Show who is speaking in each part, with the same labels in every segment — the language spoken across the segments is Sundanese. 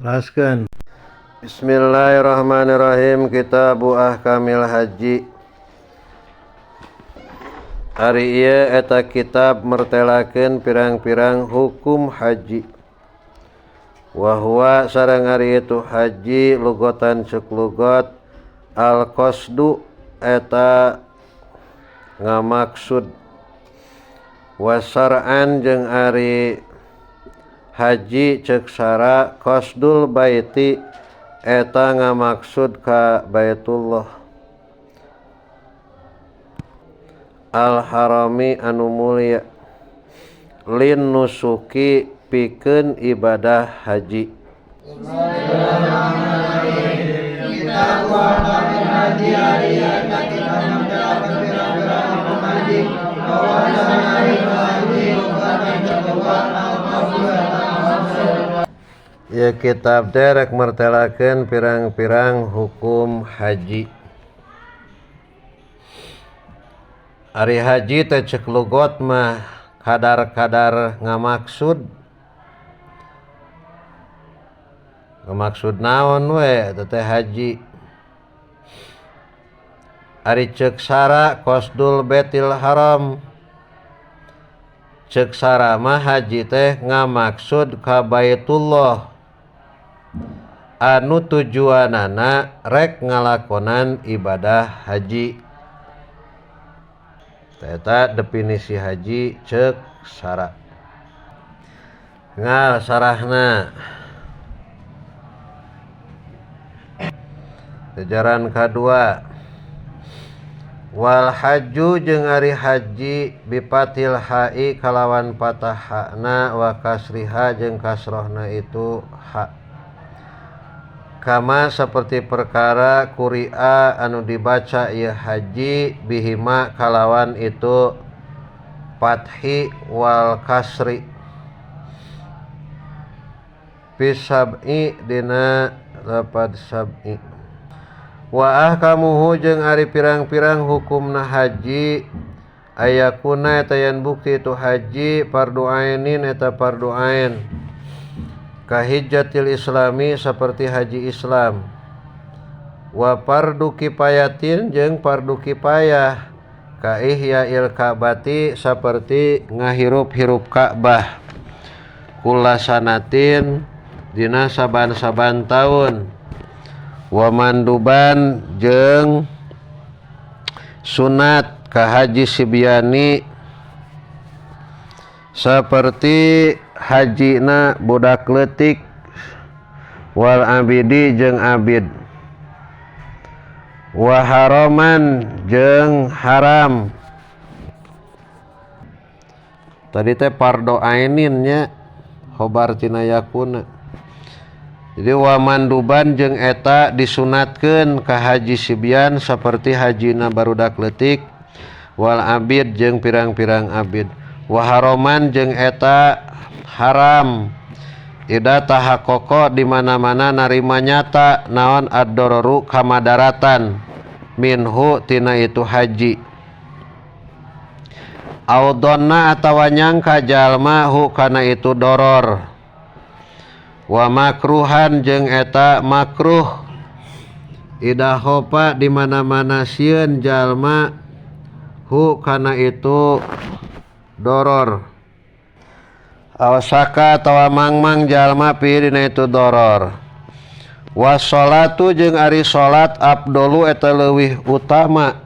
Speaker 1: Teraskeun. Bismillahirrahmanirrahim. Kitabu Ahkamil Haji. Ari ieu eta kitab mertelakeun pirang-pirang hukum haji. Wa huwa sareng ari itu haji lugotan ceuk lugot al-qasdu eta ngamaksud. Wa syar'an jeung ari haji ceuk syara qasdul baiti eta ngamaksud ka Baitullah al-harami anu mulia lin nusuki pikeun ibadah haji. Ya kitab teh rek mertelakeun pirang-pirang hukum haji. Ari haji teh ceuk lugot mah kadar-kadar ngamaksud. Ngamaksud naon we eta teh haji. Ari ceuk syara qasdul baitil haram. Ceuk syara mah haji teh ngamaksud ka Baitullah anu tujuanana rek ngalakonan ibadah haji. Eta definisi haji ceuk syara. Ngal sarahna. Jajaran kadua. Wal hajju jeung ari haji bipatil ha'i kalawan patah ha'na wa kasriha jeung kasrohna itu ha. Kama seperti perkara quri'a anu dibaca ieu haji bihima kalawan itu fathi wal kasri bisab'i dina lapad sab'i. Wa ahkamuhu jeung ari pirang-pirang hukumna haji ayakuna eta yen bukti itu haji fardu ainin eta fardu ain kahijjatil islami seperti haji Islam. Wa fardu kifayatin jeung fardu kifayah ka ihya'il ka'bati seperti ngahirup-hirup Ka'bah kulasanatin dina saban-saban taun. Wa manduban jeung sunat ka haji sibyani seperti hajina budak leutik wal abidi jeung abid. Wa haraman jeung haram. Tadi teh fardu ainin nya khobar tina yakuna. Jadi wa manduban jeung eta disunatkeun ka haji sibyan saperti hajina barudak leutik wal abid jeung pirang-pirang abid. Wa haraman jeung eta haram ida tahaqqaqa di mana-mana narima nyata naon ad-dararu kamadaratan minhu tina itu haji. Audonna atawa nyangka jalma hu kana itu doror. Wa makruhan jeung eta makruh ida hopa di mana-mana sieun jalma hu kana itu doror. Awasaka atawa mangmang jalma pi dina itu doror. Wassalatu jeung ari salat afdalu eta leuwih utama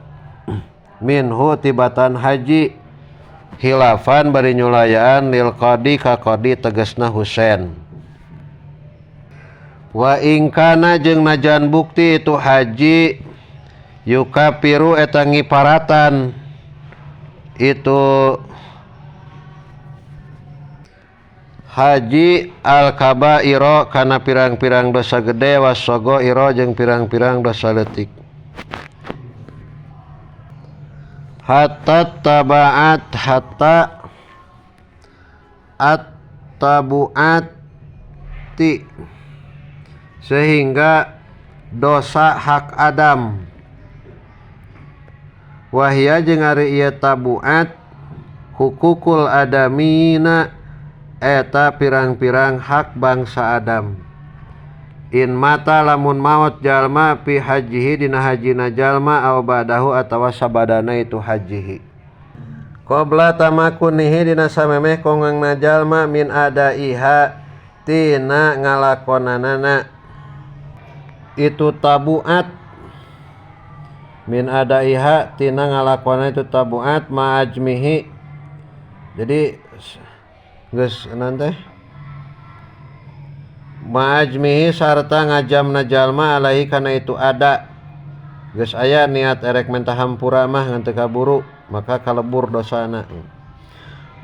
Speaker 1: minhu tibatan haji hilafan bari nyulayaan lil qadi ka qadi tegasna Husain. Wa ingkana jeung najan bukti itu haji yukapiru eta ngiparatan itu haji al-kabairo kana pirang-pirang dosa gede wasogoiro jeung pirang-pirang dosa leutik. Hatta tabaat hatta at-tabuati sehingga dosa hak Adam. Wahya jeung ari ieu tabuat hukukul adamina eta pirang-pirang hak bangsa Adam. in mata lamun maut jalma fi hajihi dina hajina jalma aw ba'dahu atawa sabadana itu hajihi qabla tamakunihi dina samemeh kongangna jalma min adaiha tina ngalakonanana itu tabuat min adaiha tina ngalakonan itu tabuat ma'ajmihi jadi geus nanti ma'ajmihi sarta ngajamna jalma alaihi kana itu ada geus aya niat erek mentah hampura mah ngan teu kaburu maka kalebur dosana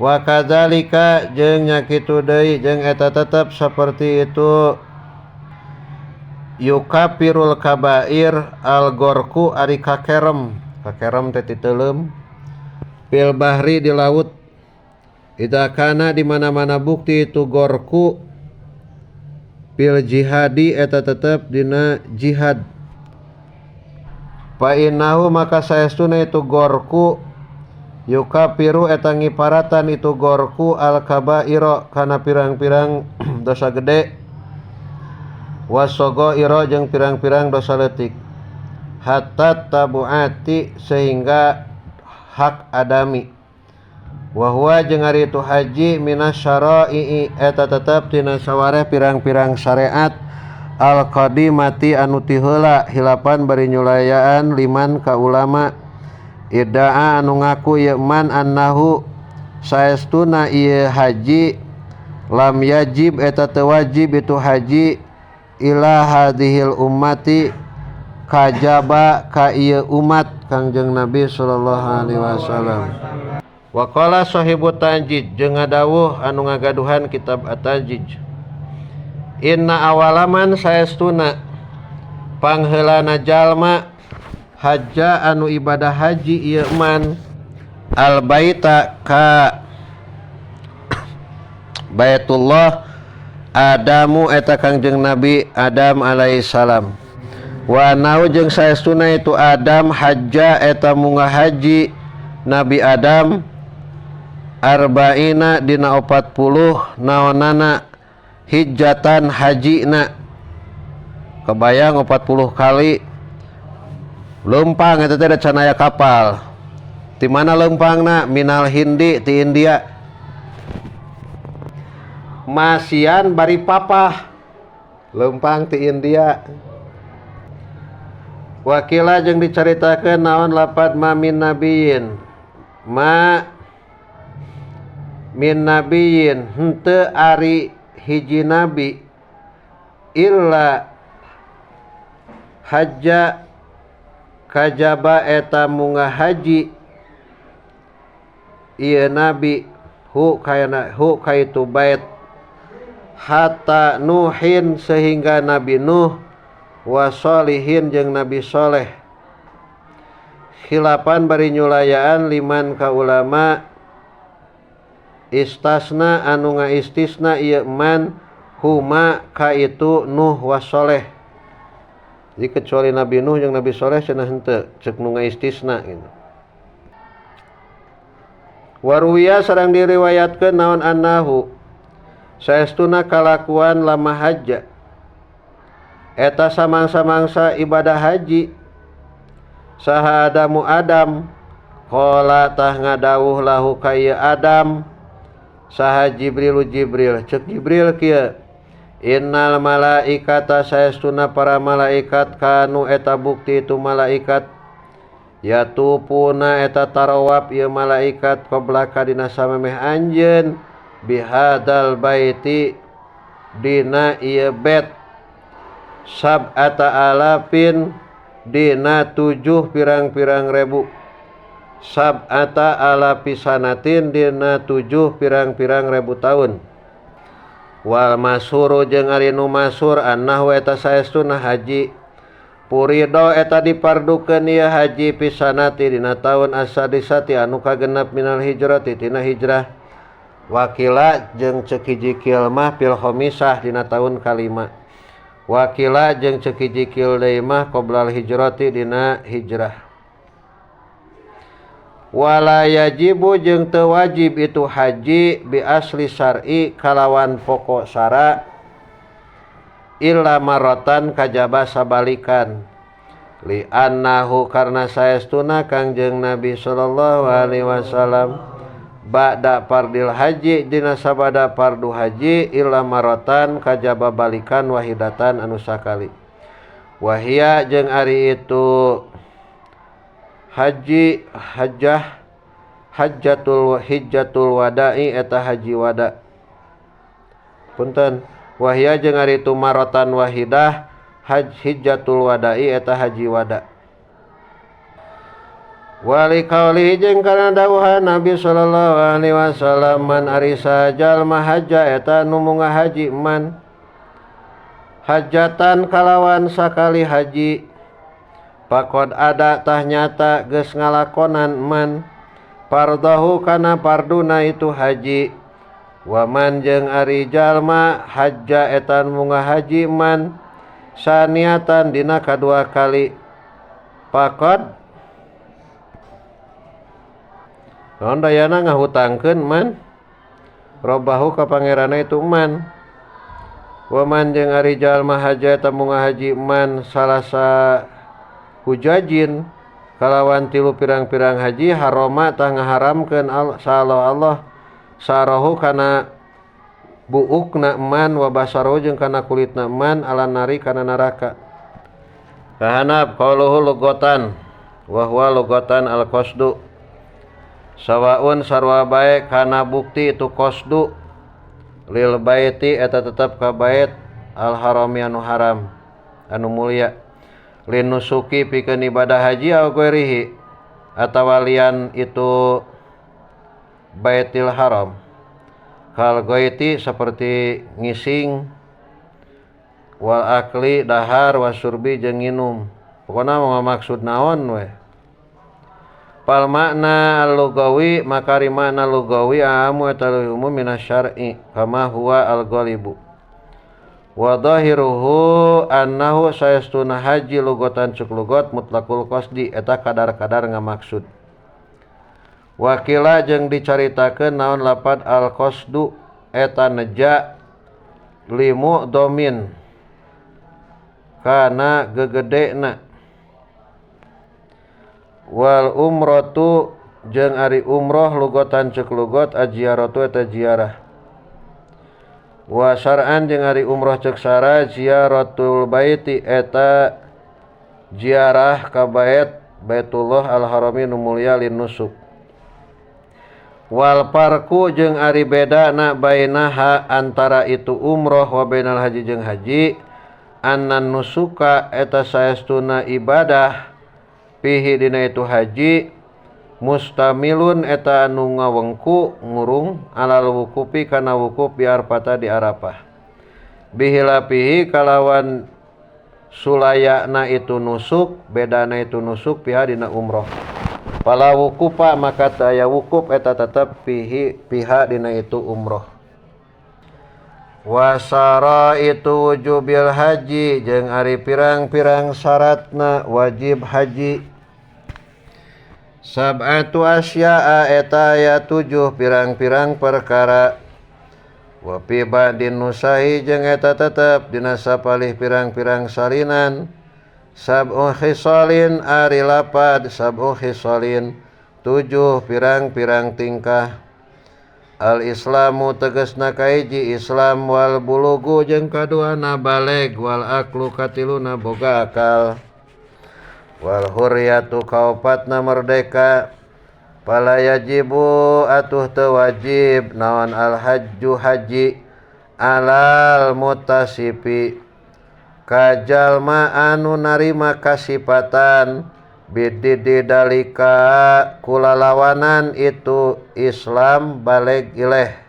Speaker 1: wa kadzalika jeung nya kitu deui jeung eta tetep saperti itu yukafirul kabair al gorku ari kakerem teh titeuleum fil bahri di laut ida kana di mana-mana bukti itu gorku fil jihadi eta tetep dina jihad fa innahu maka saestuna itu gorku yukafiru eta ngiparatan itu gorku al kabairo kana pirang-pirang dosa gede wasogoiro jeung pirang-pirang dosa leutik hatta tabuati sehingga hak adami wa huwa jeung ari itu haji minas syara'i eta tetep tina sawareh pirang-pirang syariat al qadimati anu ti heula hilapan bari nyulayaan liman ka ulama idda'a anu ngaku ieu man annahu saestuna ieu haji lam yajib eta teu wajib itu haji ila hadhil ummati kajaba ka ieu umat Kangjeng Nabi sallallahu alaihi wasallam. Wa qala sahibut Tanjid jeung ngadawuh anu ngagaduhan kitab At-Tanjid inna awalaman saestuna pangheulana jalma hajja anu ibadah haji ieu man al baita ka Baitullah Adamu eta Kangjeng Nabi Adam alaihi salam wa nau jeung saestuna itu Adam hajja eta munggah haji Nabi Adam arba'ina dina 40 naonana hijjatan hajina kebayang 40 kali leumpang eta teh da can aya kapal ti mana leumpangna minal Hindi ti India masian bari papah leumpang ti India wakila jeung dicaritakeun naon lapad ma min nabiyin ma min nabiyin henteu ari hiji nabi illa hajja kajaba eta munggah haji ieu nabi hu kaitu bait hatta nuhin sehingga Nabi Nuh wa sholihin jeung Nabi Soleh khilapan bari nyulayaan liman ka ulama istasna anu ngaistisna ieu man huma ka itu Nuh wa Soleh jadi kecuali Nabi Nuh jeung Nabi Soleh cenah henteu ceuk nu ngaistisna gitu. Waruwiya sareng diriwayatkeun naon annahu saestuna kalakuan lama hajja eta samangsa-mangsa ibadah haji saha Adamu Adam qala tah ngadawuh lahu ka ieu Adam saha Jibril ceuk Jibril kieu innal malaikata saestuna para malaikat kanu eta bukti itu malaikat yatupuna eta tarawab ieu malaikat qabla kadina samemeh anjeun bihadal baiti dina ieu bet sab'ata alafin dina 7 pirang-pirang ribu sab'ata alapisanatin dina 7 pirang-pirang ribu tahun wal masuru jeung ari nu masur annahu eta saestuna haji purido eta dipardukeun ieu haji pisanati dina taun as-sadisati anu kagenep minal hijrati tina hijrah wakila jeung ceuk hiji kil mah fil khamisah dina taun kalima wakila jeung ceuk hiji kil deui mah qoblal hijrati dina hijrah wala yajibu jeung teu wajib itu haji bi asli syar'i kalawan pokok syara illa maratan kajaba sabalikan li annahu karna saestuna Kangjeng Nabi sallallahu alaihi wasallam ba'da fardil haji dina sabada fardu haji illa maratan kajaba balikan wahidatan anu sakali wahia jeung ari itu haji hajjatul wada'i eta haji wada punten wahia jeung ari itu maratan wahidah hajjatul wada'i eta haji wada wali qauli jeung kana dawuhan Nabi sallallahu alaihi wasallam man arisa jalma hajja eta nu munggah haji man hajatan kalawan sakali haji pakod ada tah nyata geus ngalakonan man fardahu kana parduna itu haji waman jeung ari jalma hajja eta nu munggah haji man saniatan dina kadua kali pakod naon dayana ngahutangkeun man robahu ka pangerana itu man waman jeung ari jalma hajja eta munggah haji man salasa hujajin kalawan tilu pirang-pirang haji haroma tah ngaharamkeun Allah sarahu kana buukna man wa basarahu jeung kana kulitna man ala nari kana neraka kahanap qauluhu lugotan wa huwa lugotan al qasdu sawaun sarwa bae kana bukti itu qasdu lil baiti eta tetep ka bait al harami anu haram anu mulia linusuki pikeun ibadah haji au ghairihi atawa lian itu baitil haram kal goiti seperti ngising wal akli dahar wasurbi jeung nginum pokona maksud naon we pal makna al-lugawi makari makna lugawi amu eta umum minasyar'i kama huwa al-ghalibu wa dhahiruhu annahu sayastuna haji lugotan cuk lugot mutlaqul qasdi eta kadar-kadar ngamaksud wakila jeung dicaritakeun naon lapad al-qasdu eta neja limu domin kana gegedena wal umratu jeung ari umroh lugotan cek lugot ajiaratu eta ziarah wa syar'an jeung ari umroh cek syara ziaratul baiti eta ziarah ka bait Baitullah al-harami nu mulia lin nusuk wal parku jeung ari bedana bainaha antara itu umroh wa bainal haji jeung haji annan nusuka eta saestuna ibadah pihi dina itu haji mustamilun eta anu ngawengku ngurung alal wukufi kana wukuf bi Arafah di Arafah bihilapihi kalawan sulayana itu nusuk bedana itu nusuk piha dina umroh pala wukufa maka taya wukuf eta tetep piha dina itu umroh wasara itu wujubil haji jeung ari pirang-pirang syaratna wajib haji sab'atu asya'a eta aya 7 pirang-pirang perkara wa fi ba'din nusahi jeung eta tetep dina sapalih pirang-pirang salinan sab'u khisalin ari lapad sab'u khisalin 7 pirang-pirang tingkah al islamu tegasna kahiji Islam wal bulugu jeung kaduana baleg wal aklu katiluna boga akal wal hurriyatu kaopatna merdeka pala yajibu atuh teu wajib naon al hajju haji alal mutasifi kajalma anu narima kasipatan bididi dalika kulalawanan itu Islam baleg ileh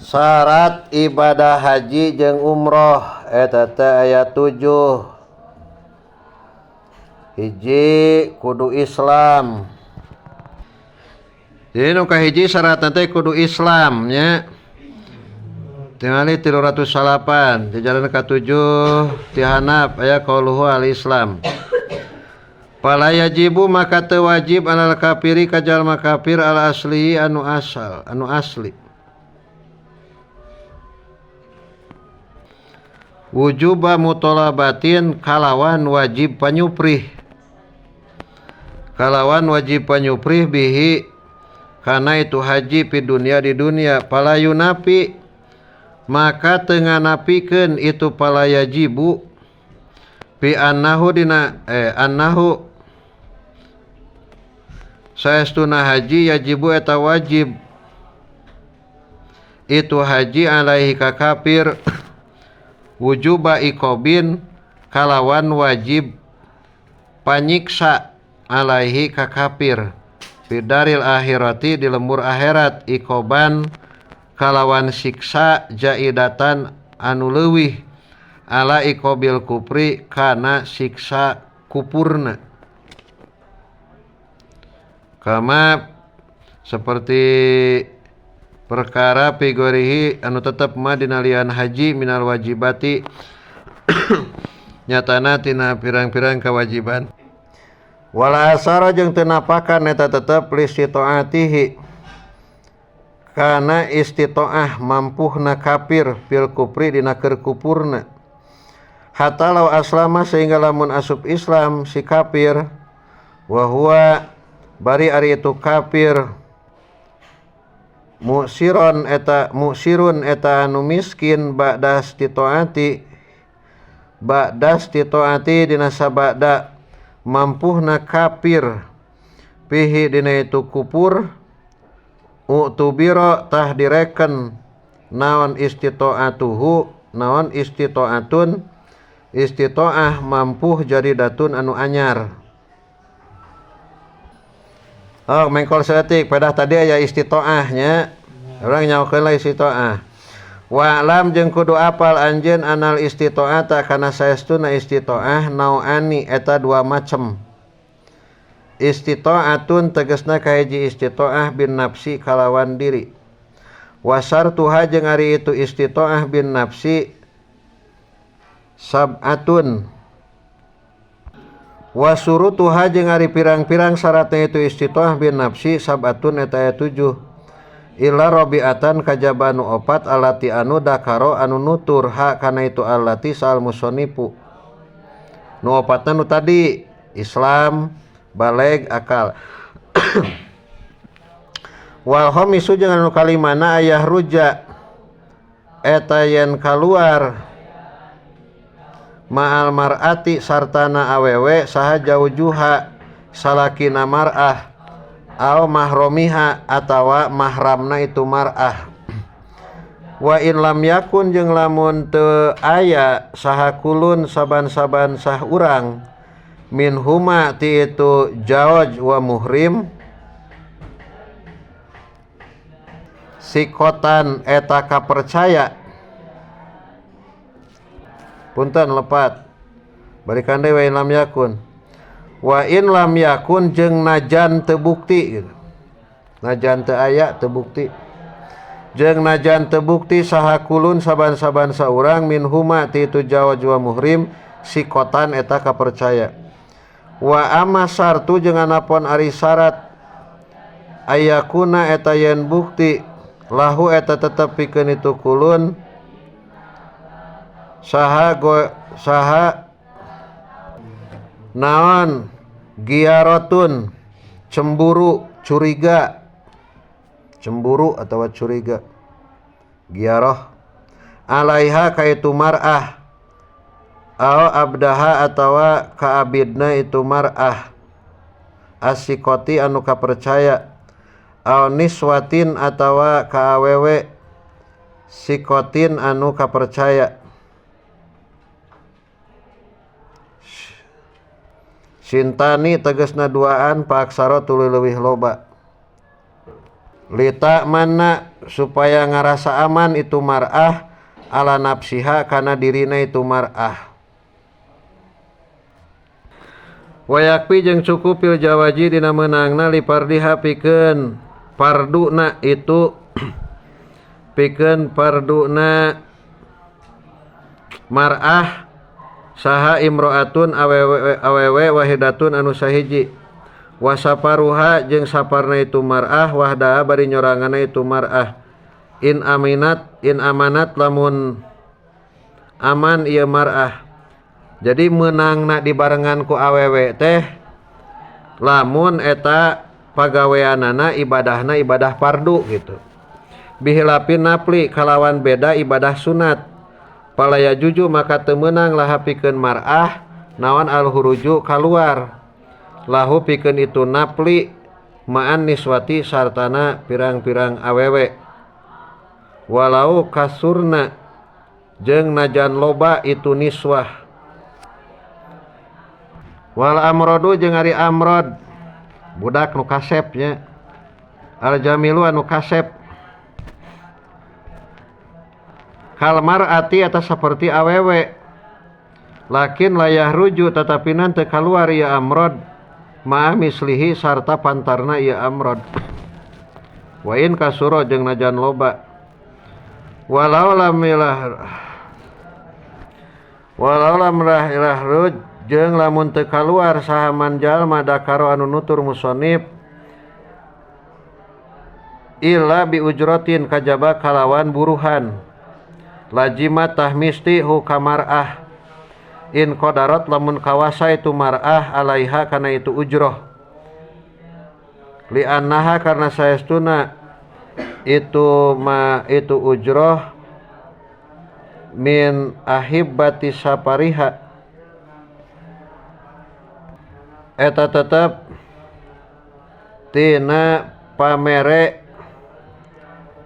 Speaker 1: syarat ibadah haji jeung umroh eta teh aya 7 hiji kudu Islam jadi nu kahiji syaratna teh kudu Islam nya tingali 308 jajaran ke-7 ti Hanaf aya qauluhu al-Islam. Fala yajibu maka teu wajib alal kafiri ka jalma kafir al asli anu asli. Wujuba mutolabatin kalawan wajib panyuprih. Kalawan wajib panyuprih bihi kana itu haji pi dunia di dunia. Fala yunafi maka teu nganapikeun itu fala yajibu fi annahu dina annahu saestuna haji yajibu eta wajib itu haji alaihi ka kafir wujuba iqobin kalawan wajib panyiksa alaihi ka kafir fidaril akhirati di lembur akhirat iqoban kalawan siksa jaidatan anu leuwih ala iqobil kufri kana siksa kupurna. Kama seperti perkara pigorihi anu tetep mah dina lian haji minal wajibati nyatana tina pirang-pirang kewajiban. Wala asara jeung teu napakan eta tetep listitoatihi kana istitoah mampuhna kafir fil kufri dina keur kupurna. Hatta law aslama sehingga lamun asup Islam si kafir wa huwa bari ari itu kafir musirun eta anu miskin ba'da istitoati dina sabada mampuhna kafir pihi dina itu kupur utubiro tah direken naon istitoatuhu naon istitoatun istitoah mampuh jadi datun anu anyar. Oh, mengkol setik pada tadi aya istitoahnya. Orang nyawakeun lah istitoah. Wa alam jeung kudu apal anjeun anal istitoata kana saestuna istitoah nauani eta dua macem. Istitoatun tegasna kahiji istitoah bin nafsi kalawan diri. Wa sartuha jeung ari itu istitoah bin nafsi sab'atun. Wa surutuha jeung ari pirang-pirang syaratna itu istitoah bin nafsi sab'atun eta aya 7. Illa rabi'atan kajaba anu 4 alati anu dakaro anu nutur ha kana itu alati sal musonipu. Nu 4 nu tadi Islam, baleg, akal. Wal khamisu jeung anu kalimana ayah ruja eta yen kaluar ma'al mar'ati sartana awewe saha jaujuha salakina mar'ah au mahromiha atawa mahramna itu mar'ah. Wa in lam yakun jeung lamun teu aya saha kulun saban-saban sah urang min huma ti itu jauj wa muhrim sikotan eta kapercaya punten lepat barikan deui wa in lam yakun wa in lam yakun jeung najan teu bukti gitu. Najan teu aya teu bukti jeung najan teu bukti saha kulun saban-saban saurang min huma ti itu jawaj wa muhrim sikotan eta kapercaya. Wa amma sartu jeung anapun ari syarat ayakuna eta yen bukti lahu eta tetep pikeun itu kulun saha naon giarotun cemburu curiga cemburu atau curiga giaroh alaiha kaitu mar'ah au abdaha atawa kaabidna itu mar'ah asikoti anu kapercaya au niswatin atawa kaawewe sikotin anu kapercaya. Sintani tegasna duaan paaksara tuluy leuwih loba. Lita mana supaya ngarasa aman itu mar'ah ala nafsiha kana dirina itu mar'ah. Wa yakfi jeung cukup pil jawaji dina meunangna li pardiha pikeun parduna itu pikeun parduna mar'ah saha imro'atun awewe wahidatun anu sahiji wasaparuha jeung saparna itu mar'ah wahda bari nyorangana itu mar'ah in amanat lamun aman ieu mar'ah. Jadi meunangna dibarengan ku awewe teh lamun eta pagaweanana ibadahna ibadah fardu gitu. Bihilapin napli kalawan beda ibadah sunat. Palaya juju maka teu meunang laha pikeun mar'ah naon al-huruju kaluar. Lahu pikeun itu napli ma'an niswati sartana pirang-pirang awewe. Walau kasurna jeung najan loba itu niswah. Wal amrodu jeung ari amrod budak nu kasep nya. Al jamilu anu kasep. Kalmar ati atas seperti awewe. Lakin layah ruju tetapi nanti keluar ya amrod ma'a mislihi sarta pantarna ya amrod. Wa in kasuro jeung najan loba. Walau lam ruj jeung lamun teu kaluar sahaman jalma dakaro anu nutur musonib illa bi ujratin kajaba kalawan buruhan. Lajimat tahmisti hu kamar'ah in qadarat lamun kawasa itu mar'ah alaiha kana itu ujroh li annaha karna saestuna itu ujroh min ahibbati sapariha eta tetep tina pamere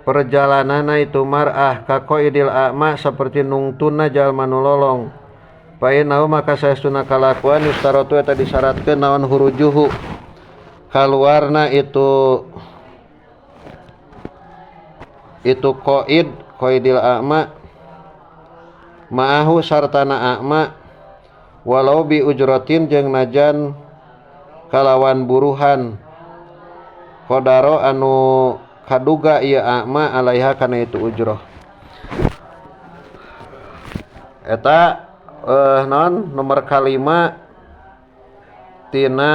Speaker 1: perjalanana itu mar'ah kakoidil a'ma seperti nungtuna jalma nu lolong. Painau maka saestuna kalakuan istarotu eta disyaratkeun naon hurujuhu kaluarna itu koidil a'ma ma'ahu sartana a'ma walau bi ujratin jeung najan kalawan buruhan qadaro anu kaduga ieu a'ma alaiha kana itu ujroh. Eta nomor kalima tina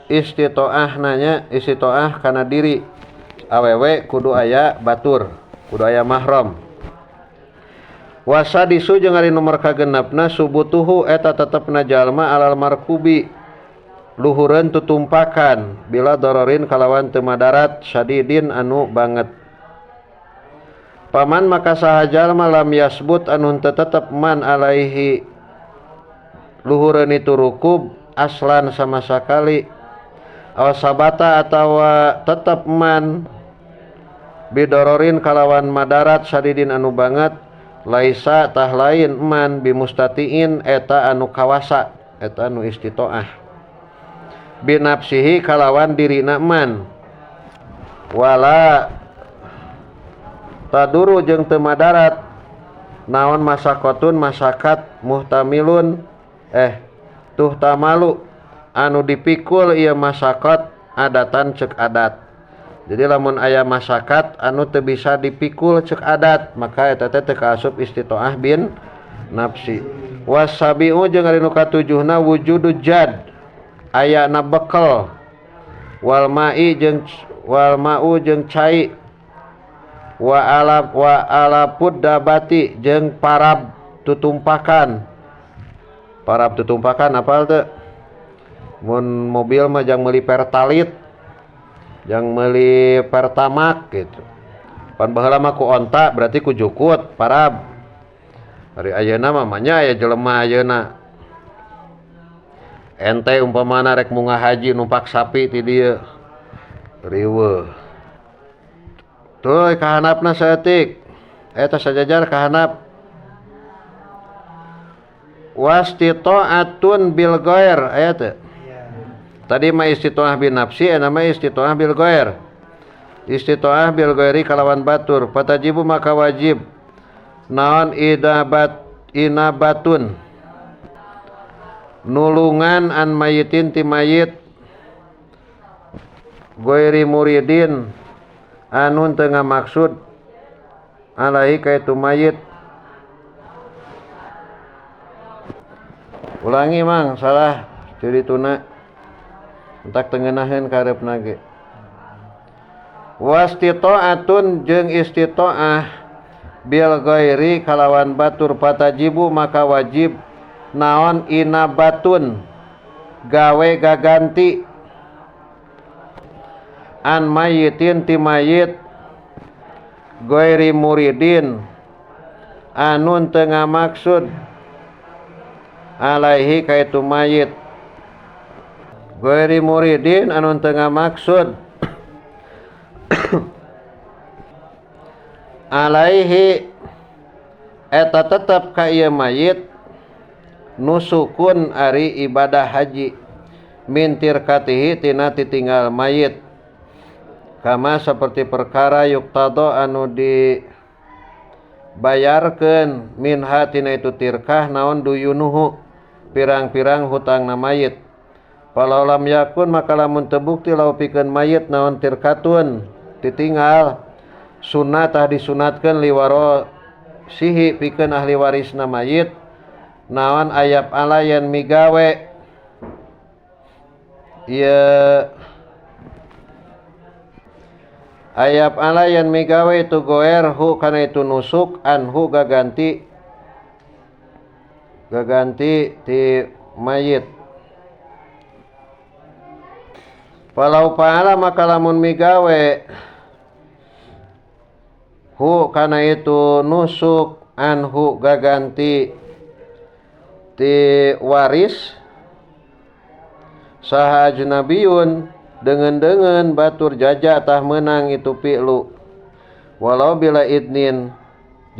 Speaker 1: istitoah nanya istitoah kana diri awewe kudu aya batur kudu aya mahram. Wasadisu jeung ari nomor kagenepna subutuhu eta tetepna jalma alal markubi luhureun tutumpakan bila dororin kalawan teu madarat syadidin anu banget. Paman maka saha jalma lam yasbut anu teu tetep man alaihi luhureun itu rukub aslan sama sakali aw sabata atawa tetep man bidororin kalawan madarat syadidin anu banget laisa tah lain man bimustatiin eta anu kawasa eta anu istitoah binapsihi kalawan dirina man wala taduru jeung teu madarat naon masakotun masakat muhtamilun tuhtamalu anu dipikul ieu masakot adatan ceuk adat. Jadi lamun aya masakat anu teu bisa dipikul ceuk adat maka eta teh teu kaasup istitoah bin nafsi. Wasabiu jeung ari nu katujuhna wujudu jad aya na bekel wal ma'u jeung cai wa alapud dabati jeung parab tutumpakan apal teu mun mobil mah jang meuli pertalit jang meuli pertamak gitu pan baheula mah ku onta berarti ku jukut parab ari ayeuna mah nya aya jelema ayeuna ente umpamana rek munggah haji numpak sapi ti dieu riweuh tuh kahanapna saeutik eta sajajar kahanap wastito'atun bil ghair aya teh tadi mah istitoah bin nafsi eta mah istitoah bil ghair istitoah bil ghairi kalawan batur patajibu maka wajib naon inabatun nulungan an mayitin ti mayit ghairi muridin anu teu ngamaksud alaihi kaitu mayit. Ulangi mang salah cirituna entak tengenaheun kareupna ge. Wastita'atun jeung istita'ah bil ghairi kalawan batur patajibu maka wajib naon inabatun gawe gaganti an mayitin ti mayit ghairi muridin anun teu ngamaksud alaihi kaitu mayit ghairi muridin anun teu ngamaksud alaihi eta tetep ka ieu mayit nusukun ari ibadah haji mintir katihi tina titinggal mayit kama seperti perkara yuktado anu dibayarkeun minha tina itu tirkah naon duyunuhu pirang-pirang hutangna mayit palaulam yakun maka lamun teu bukti laupikeun mayit naon tirkatun ditinggal sunnatah disunatkeun liwaro sihi pikeun ahli warisna mayit naon ayab alayan migawe ieu ayab alayan migawe itu goer hu kana itu nusuk anhu gaganti ti mayit palau paala maka lamun migawe hu kana itu nusuk anhu gaganti ti waris saha ajnabiyun dengan batur jaja tah menang itu pi'lu walau bila idnin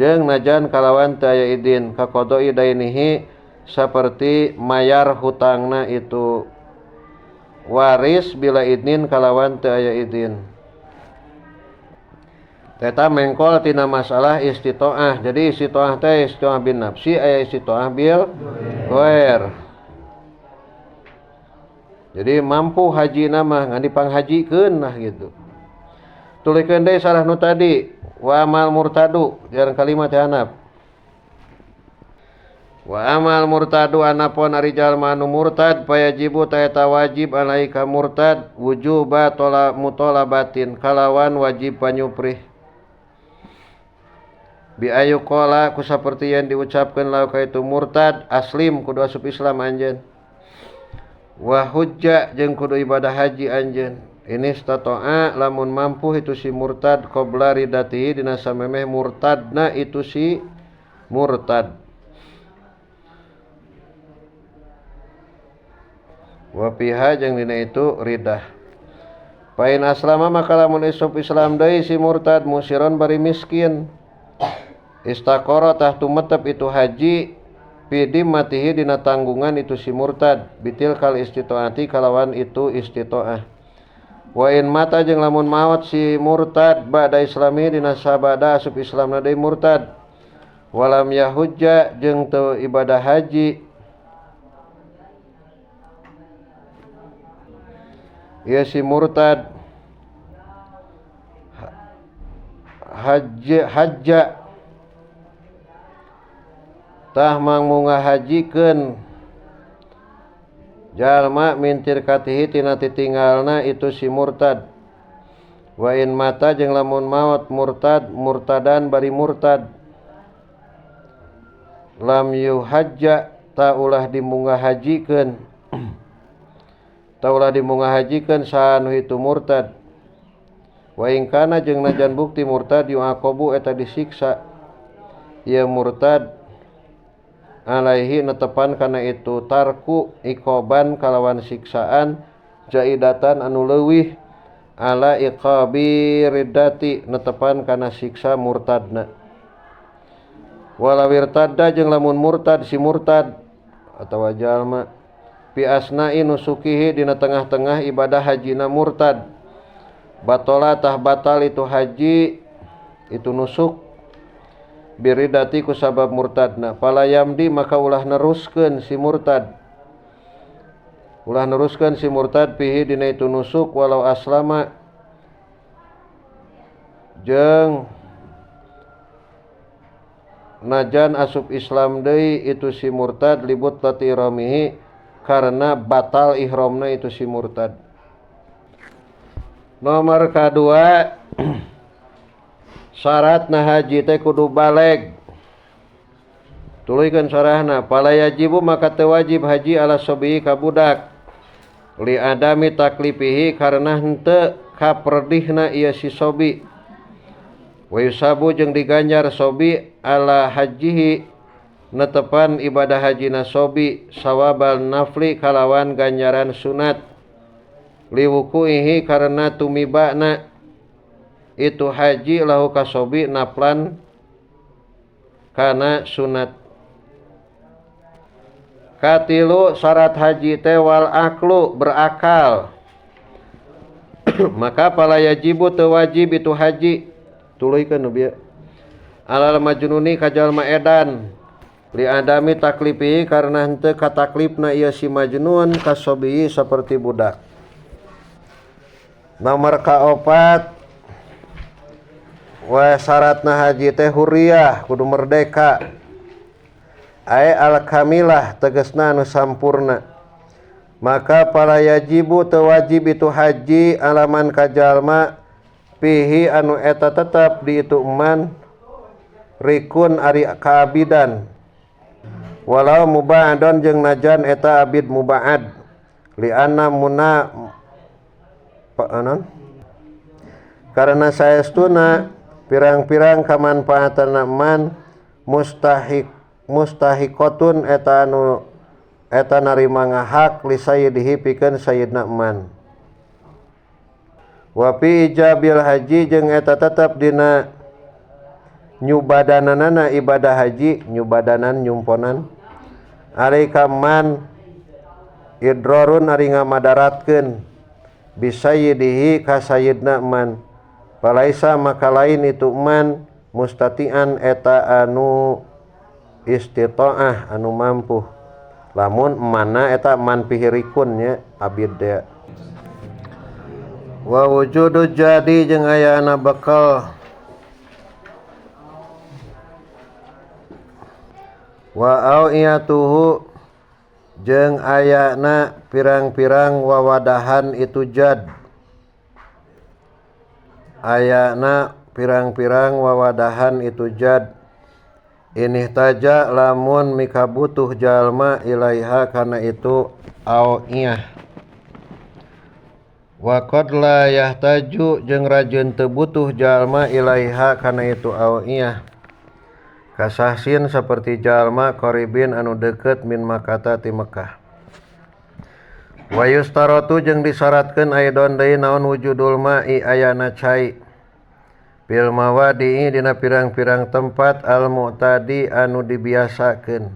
Speaker 1: jeung najan kalawan teu aya idin ka qada'i dainihi saperti mayar hutangna itu waris bila idnin kalawan teu aya idin. Eta mengkol tina masalah istitoah. Jadi istitoah teh istitoah bin nafsi, aya istitoah bil ghair. Jadi mampu haji nama ngan dipanghajikeun nah gitu. Tulikeun deui sarah nu tadi, wa amal murtadu jarang kalimat hanap. Wa amal murtadu anapun ari jalma anu murtad payajibu ta eta wajib alaika murtad wujuba mutolabatin kalawan wajib panyuprih. Bi ayu qala ku saperti yang diucapkeun lau ka itu murtad aslim kudu asup Islam anjeun wa hujja jeung kudu ibadah haji anjeun ini stato'a lamun mampu itu si murtad qabla ridatihi dina samemeh murtadna itu si murtad wa piha jeung dina itu ridah pain aslama maka lamun isup Islam deui si murtad musiron bari miskin istaqara tah tumetep itu haji pidi matihi dina tanggungan itu si murtad bitil kal istitoati kalawan itu istitoah wa in mata jeung lamun maot si murtad ba'da islami dina sabada asup Islamna deui murtad walam yahujja jeung teu ibadah haji ieu si murtad hajja tah mangmunga hajikeun jalma mintir katihi tina titinggalna itu si murtad wa in mata jeung lamun maot murtadan bari murtad lam yuhajja ta ulah dimunga hajikeun sanu itu murtad wa in kana jeung najan bukti murtad yuaqabu eta disiksa ieu murtad alaihi netepan kana itu tarku iqoban kalawan siksaan jaidatan anu leuwih ala iqabi riddati netepan kana siksa murtadna walawir tadda jeung lamun murtad si murtad atawa jalma pi asna'i nusukihi dina tengah-tengah ibadah hajina murtad batola tah batal itu haji itu nusuk biridati ku sabab murtadna fala yamdi maka ulah neruskeun si murtad pihi dina itu nusuk walau aslama jeung najan asup Islam deui itu si murtad libut lati ihramihi karena batal ihramna itu si murtad. Nomor kadua syaratna haji teh kudu baleg. Tuluykeun sarahna fala yajibu maka teu wajib haji ala sobi ka budak li adami taklifihi karena henteu kaperdihna ieu si sobi. Wa yusabu jeung diganjar sobi ala hajihi netepan ibadah hajina sobi sawabal nafli kalawan ganjaran sunat liwukuihi karena tumibana itu haji lahu kasobi naflan kana sunat. Katilu syarat haji teh wal aklu berakal. Maka pala yajibu teu wajib itu haji. Tuluykeun nu bieu. Alal majnuni ka jalma edan li adami taklifi karena henteu kataklifna ieu si majnun kasobi saperti budak. Nomor kaopat wa syaratna haji teh hurriyah kudu merdeka. Ai al kamilah tegasna anu sampurna. Maka pala yajibu teu wajib itu haji alaman ka jalma pihi anu eta tetap di itu man rikun ari kaabidan walau muba'adon jeung najan eta abid muba'ad li anna muna paanon karena saestuna pirang-pirang kamanfaatan man mustahiqotun eta anu eta narima ngahak li sayyidihi pikeun sayyidna man. Wa fi ijabil haji jeung eta tetep dina nyubadanana ibadah haji nyubadanan nyumponan ari kaman idrorun ari ngamadaratkeun bisayyidihi ka sayyidna man palaisa maka lain itu man mustatian eta anu istitaah anu mampu lamun mana eta man pihirikun nya abid dea. Wa wujudu jadi jeung ayana bekal wa auiyatuhu jeung ayana pirang-pirang wawadahan itu jad ayana pirang-pirang wawadahan itu jad ini taja lamun mikabutuh jalma ilaiha kana itu auiyah. Wa qad la yahtaju jeung rajin teu butuh jalma ilaiha kana itu auiyah kasahsin saperti jalma qaribin anu deukeut min Makkah ti Mekah. Wa yustaratu jeung disyaratkeun aidon deui naon wujudul ma'i ayana cai bil mawadi'i dina pirang-pirang tempat al mu'tadi anu dibiasakeun.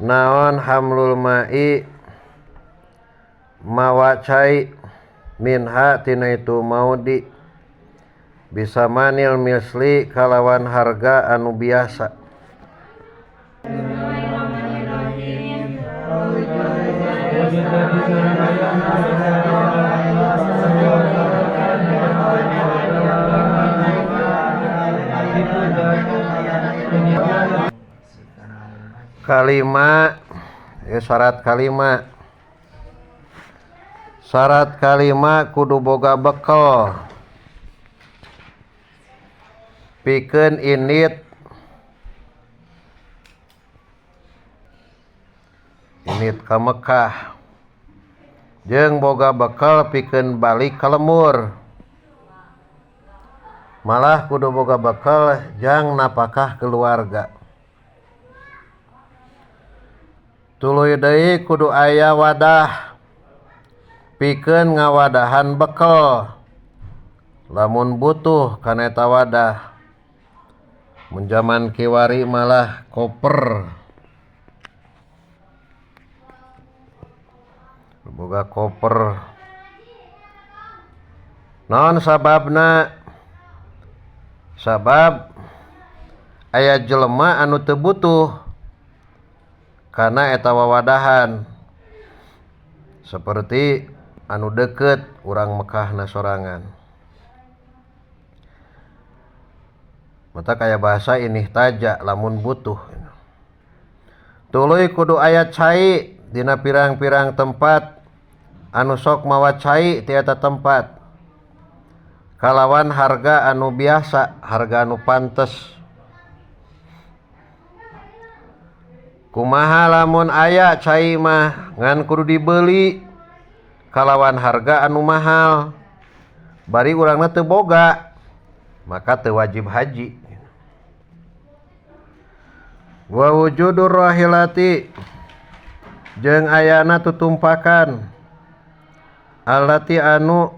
Speaker 1: Naon hamlul ma'i mawa cai minha tina itu maudi bisa manil misli kalawan harga anu biasa. Kalima syarat kalima syarat kalima kudu boga bekal pikeun init ka Mekah jeung boga bekal pikeun balik ka lemur. Malah kudu boga bekal jang napakah keluarga. Tuluy deui kudu aya wadah pikeun ngawadahan bekal lamun butuh kana eta wadah. Mun jaman kiwari malah koper. Boga koper. Naon sababna? Sabab aya jelema anu teu butuh kana eta wawadahan. Seperti anu deukeut urang Mekahna sorangan. mata kaya bahasa ini taja lamun butuh. Tuluy kudu aya cai dina pirang-pirang tempat anu sok mawa cai ti eta tempat kalawan harga anu biasa, harga anu pantes. Kumaha lamun aya cai mah ngan kudu dibeli kalawan harga anu mahal, bari urangna teu boga maka teu wajib haji. Wa wujudur rahilati jeung ayana tutumpakan allati anu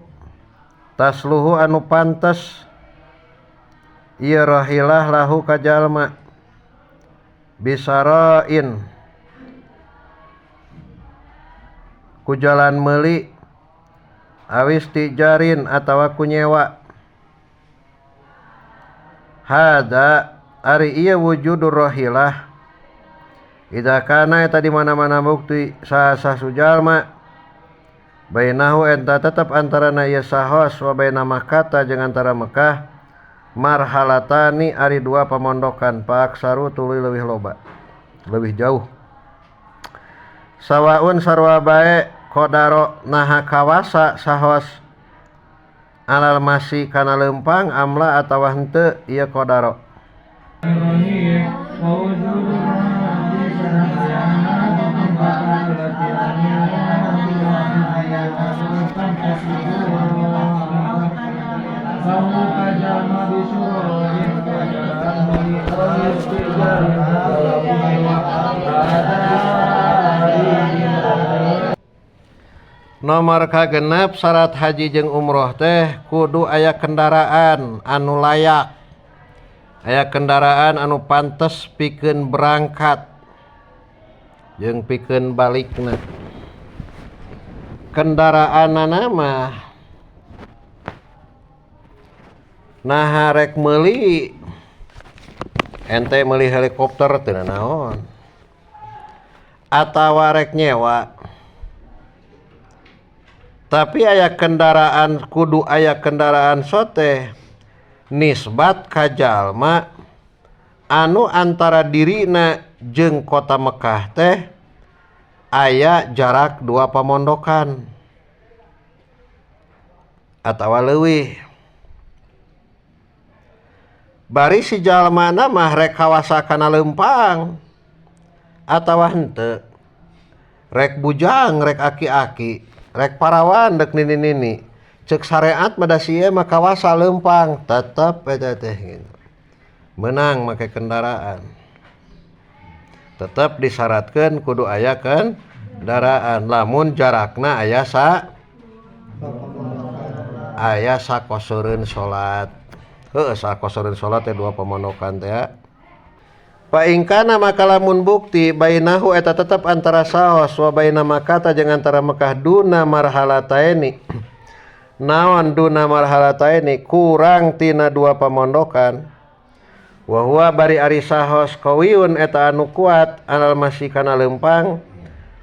Speaker 1: tasluhu anu pantes ieu rahilah lahu ka jalma bisarain ku jalan meuli awis tijarin atawa ku nyewa. Hada ari ieu wujudur rahilah idza kana eta di mana-mana bukti sah sujalma bainahu enta tetep antarana ieu sahos wa baina Makkah jeung antara Mekah marhalatani ari dua pamondokan paaksaru tuluy leuwih loba leuwih jauh. Sawaun sarua bae qadaro naha kawasa sahos alal masih kana leumpang amla atawa henteu ieu qadaro. Nomor kagenep syarat haji jeung umroh teh kudu aya kendaraan anu layak, aya kendaraan anu pantes pikeun berangkat jeung pikeun balikna. Kendaraanana mah nah rek meuli ente meuli helikopter teu naon atawa rek nyewa, tapi aya kendaraan kudu aya kendaraan sote nisbat ka jalma anu antara dirina jeung kota Mekah teh aya jarak 2 pamondokan atawa leuwih. Bari si jalmana mah rek kawasa kana leumpang atawa henteu, rek bujang, rek aki-aki, rek parawan dek nini-nini, cek syariat mah da sieu mah kawasa leumpang tetep eta teh gitu. Menang make kendaraan. Tetep disyaratkeun kudu aya kendaraan lamun jarakna aya sakosereun salat. Heuh sakosereun salat teh 2 pamondokan teh. Fa in kana maka lamun bukti bainahu eta tetep antara saos wa baina Makkah jeung antara Mekah duna marhalataini. Naon duna marhalataini kurang tina 2 pamondokan. Wa huwa bari ari sahos qawiyun eta anu kuat anal masih kana leumpang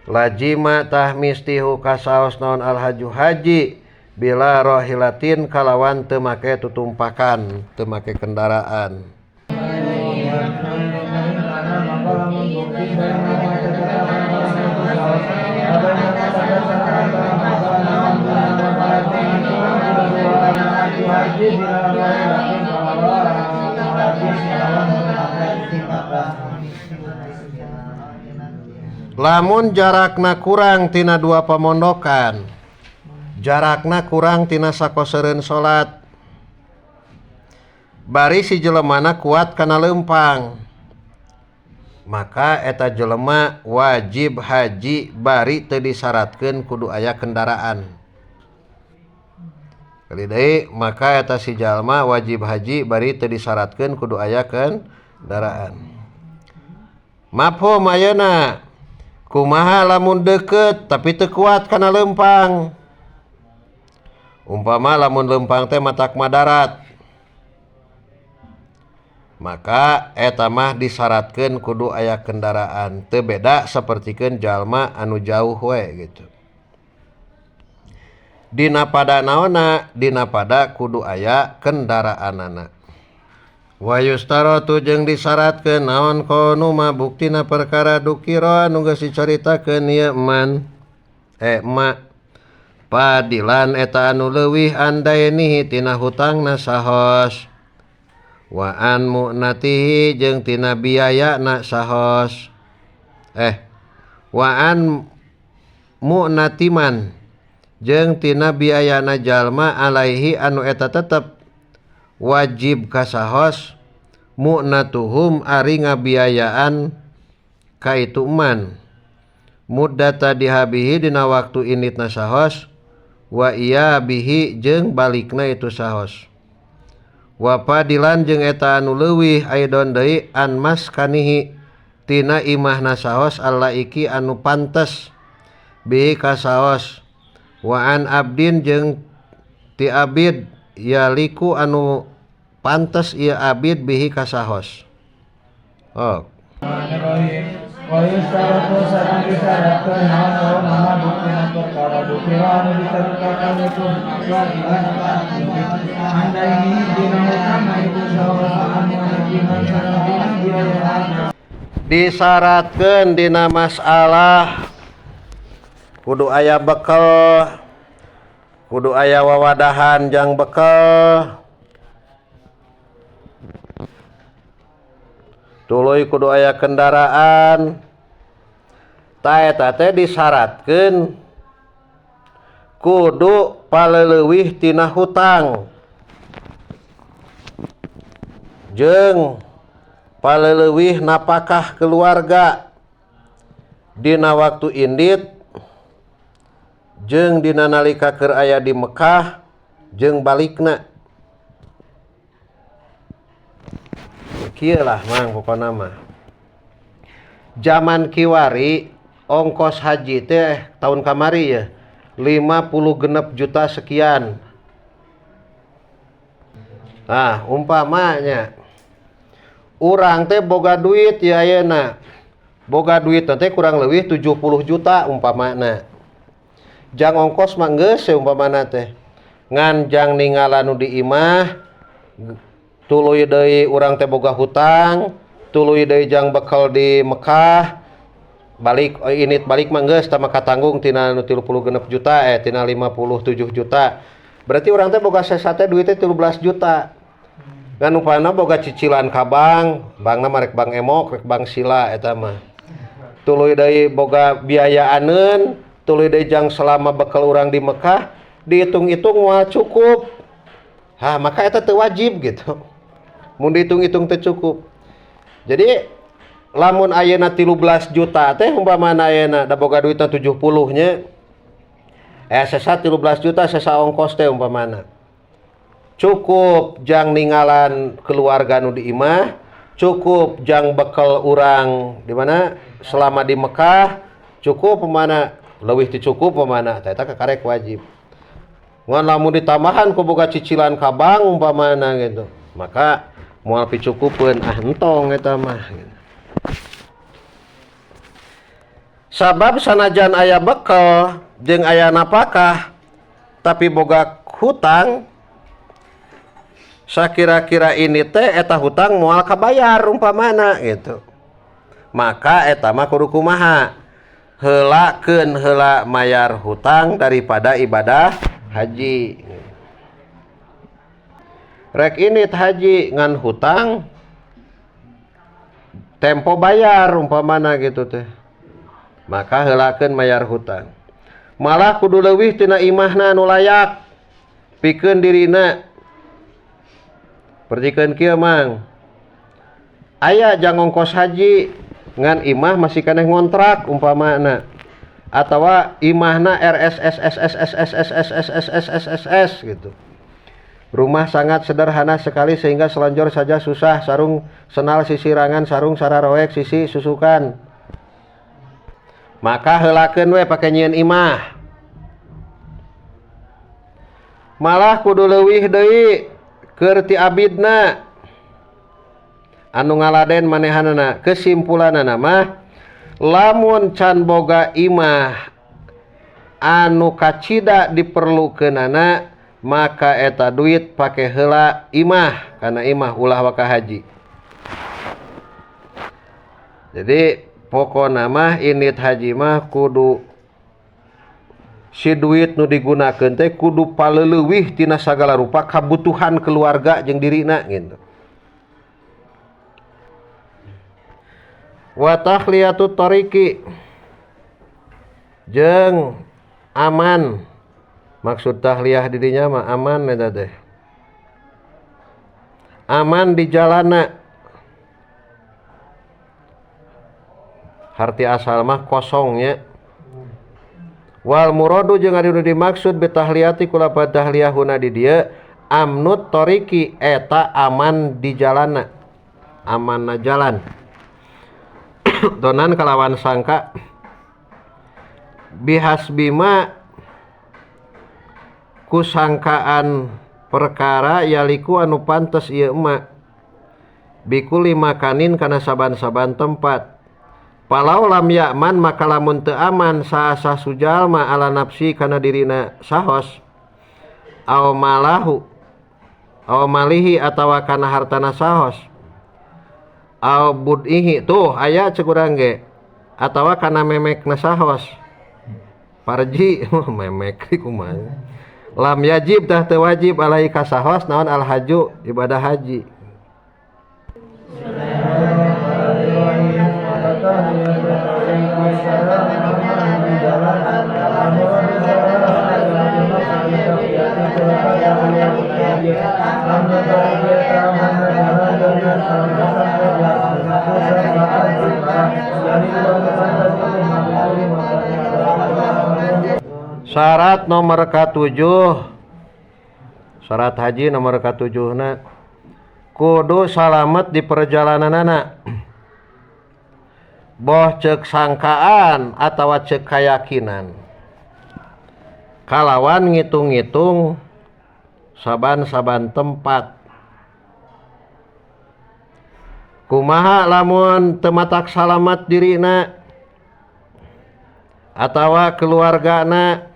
Speaker 1: lajima tah mistihu ka saos naon al haju haji bila rahilatin kalawan teu make tutumpakan, teu make kendaraan. Lamun jarakna kurang tina 2 pamondokan, jarakna kurang tina sakosereun salat, bari si jelemana kuat kana leumpang, maka eta jelema wajib haji bari teu disyaratkeun kudu aya kendaraan. Kali deui maka eta si jalma wajib haji bari teu disyaratkeun kudu aya kendaraan. Mafhum ayeuna? Kumaha lamun deukeut tapi teu kuat kana leumpang? Umpama lamun leumpang teh matak madarat, maka eta mah disyaratkeun kudu aya kendaraan, teu beda sapertikeun jalma anu jauh we gitu. Dina pada naonna, dina pada kudu aya kendaraanana. Wa yustaratu jeung disyaratkeun naon kono ma buktina perkara dukira anu geus dicaritakeun ieu man ma padilan eta anu leuwih andainihi tina hutangna sahos wa an mu'natihi jeung tina biayana sahos wa an mu'natiman jeung tina biayana jalma alaihi anu eta tetep wajib ka sahos mu'natuhum ari ngabiayaan ka itu man muddata dihabihi dina waktu initna sahos wa iya bihi jeung balikna itu sahos wa padilan jeung eta anu leuwih aidon deui an maskanihi tina imahna sahos allaiki anu pantes bihi ka sahos wa an abdin jeung ti abid yaliku anu pantes ieu abid bihi ka sahos.
Speaker 2: Wa yustaratu sareng disyaratkeun naon nama buktina perkara dukira anu dicaritakeun itu anda ini dina hutang itu saha anu sareng dina biayana
Speaker 1: Disyaratkeun dina masalah kudu aya bekal, kudu aya wawadahan jang bekal, tuluy kudu aya kendaraan. Ta eta teh disyaratkeun kudu paleleuwih tina hutang jeung paleleuwih napakah keluarga dina waktu indit jeung dina nalika keur aya di Mekah jeung balikna. Kieu lah mang pokona mah. Zaman kiwari ongkos haji teh tahun kamari ya 56 juta sekian. Nah, umpamanya urang teh boga duit ya ayeuna. Boga duit teh kurang leuwih 70 juta umpamana. Jang ongkos mah geus umpamana teh. Ngan jang ningala nu di imah tuluy deui urang teh boga hutang, tuluy deui jang bekal di Mekah, balik init balik mah geus tah maka tanggung tina nu 36 juta tina 57 juta. Berarti urang teh boga sesa teh duitnya 13 juta. Kan upana boga cicilan ka bank, bankna mah rek bank emok, rek bank sila eta mah. Tuluy deui boga biayaaneun, tuluy deui jang selama bekal urang di Mekah, dihitung-hitung moal cukup. Maka eta teu wajib gitu. Mun dihitung-hitung teh cukup. Jadi lamun ayeuna 13 juta teh umpamana ayeuna da boga duitna 70 nya sesa 13 juta sesa ongkos teh umpamana. Cukup jang ninggalan keluarga nu di imah, cukup jang bekal urang di mana selama di Mekah, cukup umpamana leuwih ti cukup umpamana tah eta kakarek wajib. Ngan lamun ditambahan ku boga cicilan ka bank umpamana gitu. Maka moal picukupeun entong eta mah gitu. Sabab sanajan aya bekal jeung aya napakah tapi boga hutang sakira-kira ini teh eta hutang moal kabayar umpamana gitu. Maka eta mah kudu kumaha? Heulakeun heula mayar hutang daripada ibadah haji. Rek init haji ngan hutang tempo bayar umpamana gitu teh. Maka heulakeun mayar hutang. Malah kudu leuwih tina imahna anu layak pikeun dirina. Pertikeun kieu mang. Aya jang ongkos haji ngan imah masih keneh ngontrak umpamana. Atawa imahna RSSSSSSSSSSSSSS gitu. Rumah sangat sederhana sekali sehingga selonjor saja susah, sarung senal sisirangan, sarung sararoek sisi susukan. Maka heulakeun we pake nyieun imah. Malah kudu leuwih deui keur ti abidna anu ngaladen manehanana. Kesimpulanana mah lamun can boga imah anu kacida diperlukeunana maka eta duit pake heula imah, karena imah ulah waka haji. Jadi pokona mah init haji mah kudu si duit nu digunakeun teh kudu paleleuwih tina sagala rupa kabutuhan keluarga jeung dirina gitu. Wa tahliyatut tariqi jeung aman. Maksud tahliyah di dinya mah aman eta teh. Aman di jalanna. Harti asal mah kosongnya. Wal muradu jeung anu dimaksud bi tahliyati kula tahliyahuna di dieu amnut tariqi eta aman di jalanna. Amanna jalan. Donan kalawan sangka bihasbima kusangkaan perkara yaliku anu pantes ieu emak bikuli makanin kana saban-saban tempat palau lam ya'man maka lamun teu aman saasa sujalma ala nafsi kana dirina sahos aw malahu aw malihi atawa kana hartana sahos aw bud'ihi tuh aya ceuk urang ge atawa kana memekna sahos parji memek kumaha lam yajib tah teu wajib alai ka sahos naon al haju ibadah haji. Syarat nomor ke-7 syarat haji nomor ke-7 na kudu salamet di perjalananana boh ceuk sangkaan atawa ceuk kayakinan kalawan ngitung-ngitung saban-saban tempat kumaha lamun teu matak salamet dirina atawa keluargana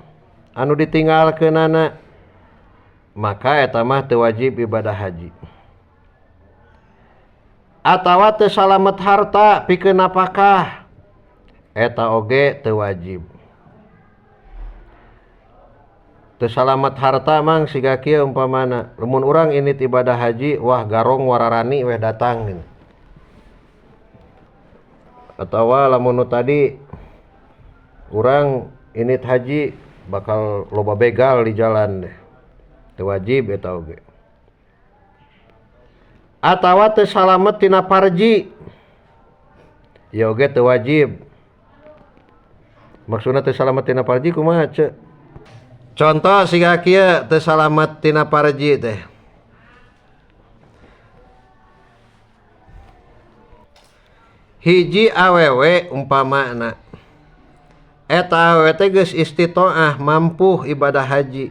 Speaker 1: anu ditinggalkeunana maka eta mah teu wajib ibadah haji. Atawa teu salamet harta pikeun napakah eta oge teu wajib. Teu salamet harta mang siga kieu umpamana lamun urang init ibadah haji wah garong wararani weh datang gitu. Atawa lamun nu tadi urang init haji bakal loba begal di jalan deh. Teu wajib eta oge. Atawa teu salamet tina parji. Ya oge teu wajib. Maksudna teu salamet tina parji kumaha ce? Contoh siga kieu teu salamet tina parji teh. Hiji awewe umpamana eta awewe teh geus istitoah mampu ibadah haji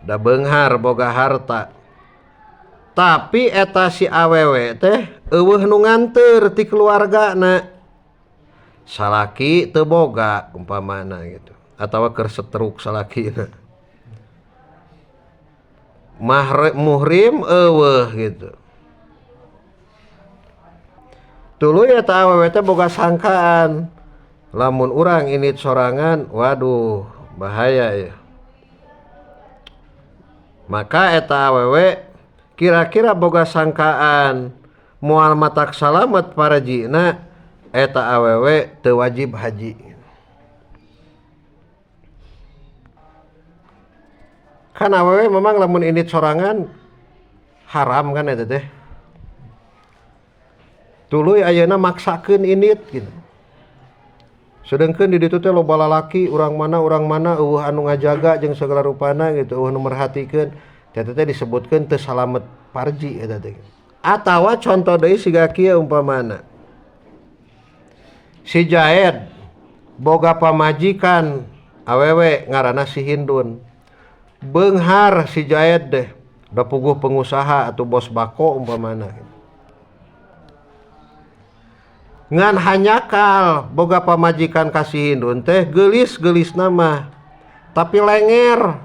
Speaker 1: da beunghar boga harta tapi eta si awewe teh eueuh nu nganteur ti keluargana salaki teu boga umpamana gitu atawa keur setruk salakina muhrim eueuh gitu tuluy eta awewe teh boga sangkaan lamun urang init sorangan waduh bahaya ya maka eta awewe kira-kira boga sangkaan moal matak salamet parajina eta awewe teu wajib haji. Kan awewe memang lamun init sorangan haram kan eta teh. Tuluy ayeuna maksakeun init gitu. Sedengkeun di ditu teh loba lalaki urang mana eueuh anu ngajaga jeung sagala rupana gitu eueuh nu merhatikeun eta teh disebutkeun teu salamet parji eta teh. Atawa contoh deui siga kieu umpamana si Jaed boga pamajikan awewe ngaranna si Hindun beunghar si Jaed deh da puguh pengusaha atau bos bako umpamana ngan hanyakal boga pamajikan kasih Hindun teh geulis-geulisna mah tapi lenger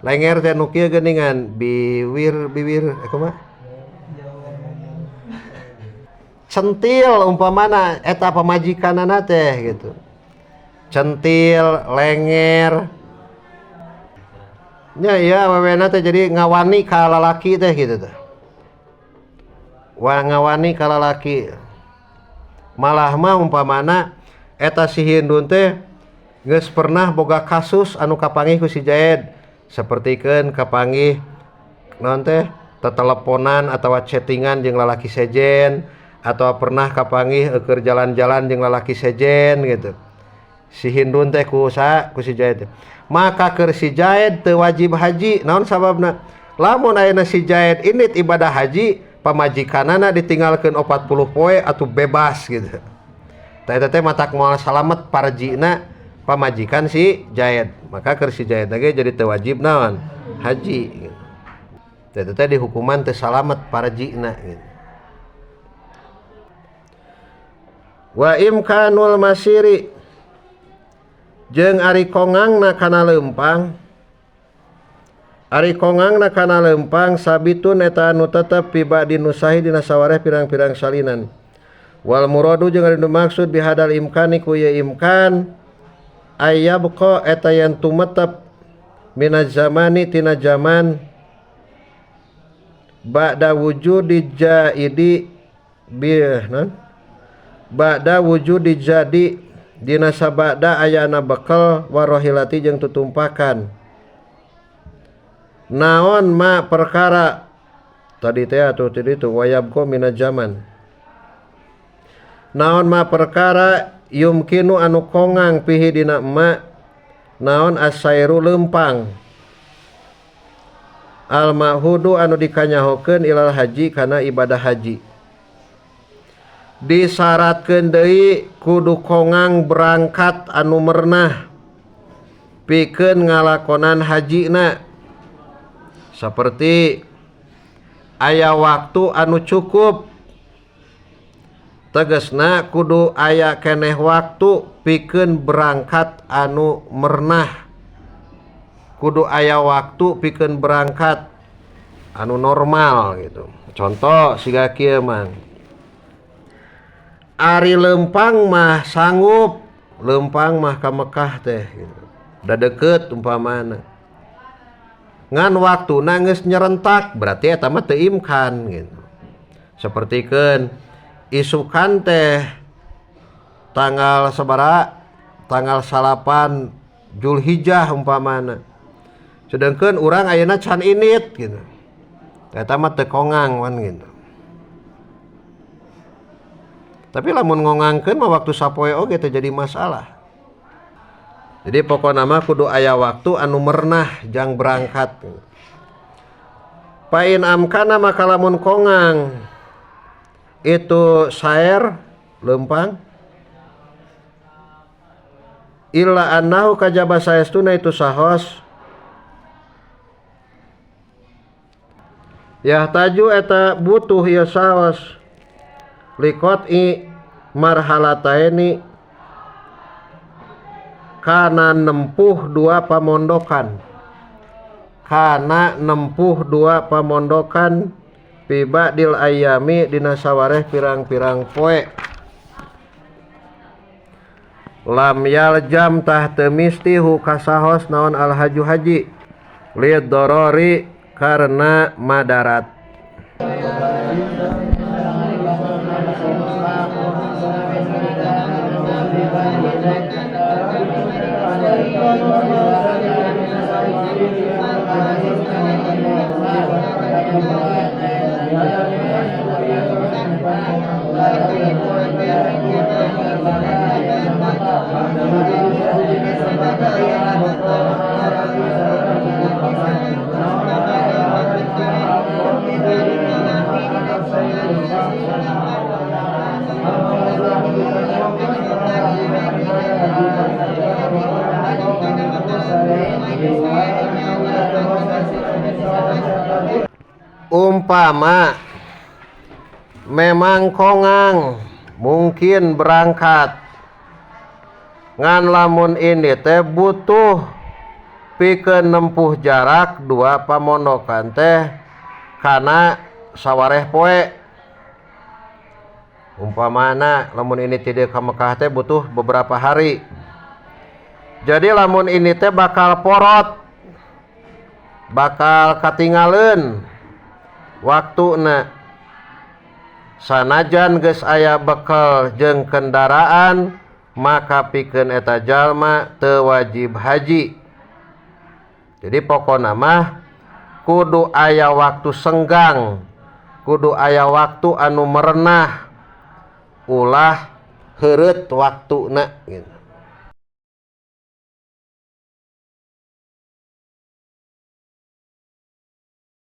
Speaker 1: Lenger teh nu kieu geuningan bibir kumaha? Centil umpamana eta pamajikanana teh gitu. Centil, lenger. Nya ya wewena teh jadi ngawani ka lalaki teh gitu teh. Wah ngawani ka lalaki. Malah mah umpamana eta si Hindun teh geus pernah boga kasus anu kapanggih ku si Jaed. Sapertikeun kapanggih naon teh teteleponan atawa chattingan jeung lalaki sejen atau pernah kapanggih keur jalan-jalan jeung lalaki sejen gitu. Si Hindun teh ku si Jaed. Maka keur si Jaed teu wajib haji. Naon sababna? Lamun ayeuna si Jaed init ibadah haji, pamajikanana ditinggalkeun 40 poe atuh bebas gitu. Tah eta teh matak moal salamet parjina pamajikan si Jaed. Maka keur si Jaed ge jadi teu wajib naon? Haji. Tah eta teh dihukuman teu salamet parjina gitu. Wa imkanul masiri jeung ari kongangna kana leumpang. Ari kongangna kana leumpang sabitun eta anu tetep piba dinusahi dina sawareh pirang-pirang salinan. Wal muradu jeung anu dimaksud bihadal imkani ku ieu imkan ayyabqa eta yang tumetep minaz zamani tina zaman ba'da wujudi jaidi ba'da wujudi jadi dina sabada ayana bekal warohilati jeung tutumpakan. Naon ma perkara tadi teh atuh tadi tu wayabqa minaz zaman. Naon ma perkara yumkinu anu kongang pihi dina ma naon asairu leumpang al ma'hudu anu dikanyahokeun ilal haji kana ibadah haji. Disyaratkeun deui kudu kongang berangkat anu merenah pikeun ngalakonan hajina. Saperti aya waktu anu cukup. Tegasna kudu aya keneh waktu pikeun berangkat anu merenah. Kudu aya waktu pikeun berangkat anu normal gitu. Contoh siga kieu mah. Ari leumpang mah sanggup, leumpang mah ka Mekah teh gitu. Da deukeut umpamana. Ngan waktuna geus nyerentak berarti eta mah teu imkan gitu. Sapertikeun isukan teh tanggal sabaraha? Tanggal 8 Zulhijjah umpamana. Sedengkeun urang ayeuna can init gitu. Eta mah teu kongang wan gitu. Tapi lamun ngongangkeun mah waktu sapoe oge teh jadi masalah. Jadi pokona mah kudu aya waktu anu merenah jang berangkat. Pain amkana maka lamun kongang itu saer leumpang illa annahu kajaba saestuna itu sahos yahtaju eta butuh ieu saos liqati marhalataini kana nempuh dua pamondokan pibadil ayami dina sawareh pirang-pirang poe. Lam yaljam tah teu misti hu kasahos naon al haju haji lid dorori karena madarat. Umpama memang kongang mungkin berangkat ngan lamun ini teh butuh pikeun nempuh jarak 2 pamondokan teh kana sawareh poe. Umpamana lamun ini ti ka Mekah teh butuh beberapa hari. Jadi lamun ini teh bakal porot, bakal katinggalin waktuna. Sanajan geus aya bekal jeung kendaraan, maka pikeun eta jalma teu wajib haji. Jadi pokona mah kudu aya waktu senggang, kudu aya waktu anu merenah, ulah heureut waktuna gitu.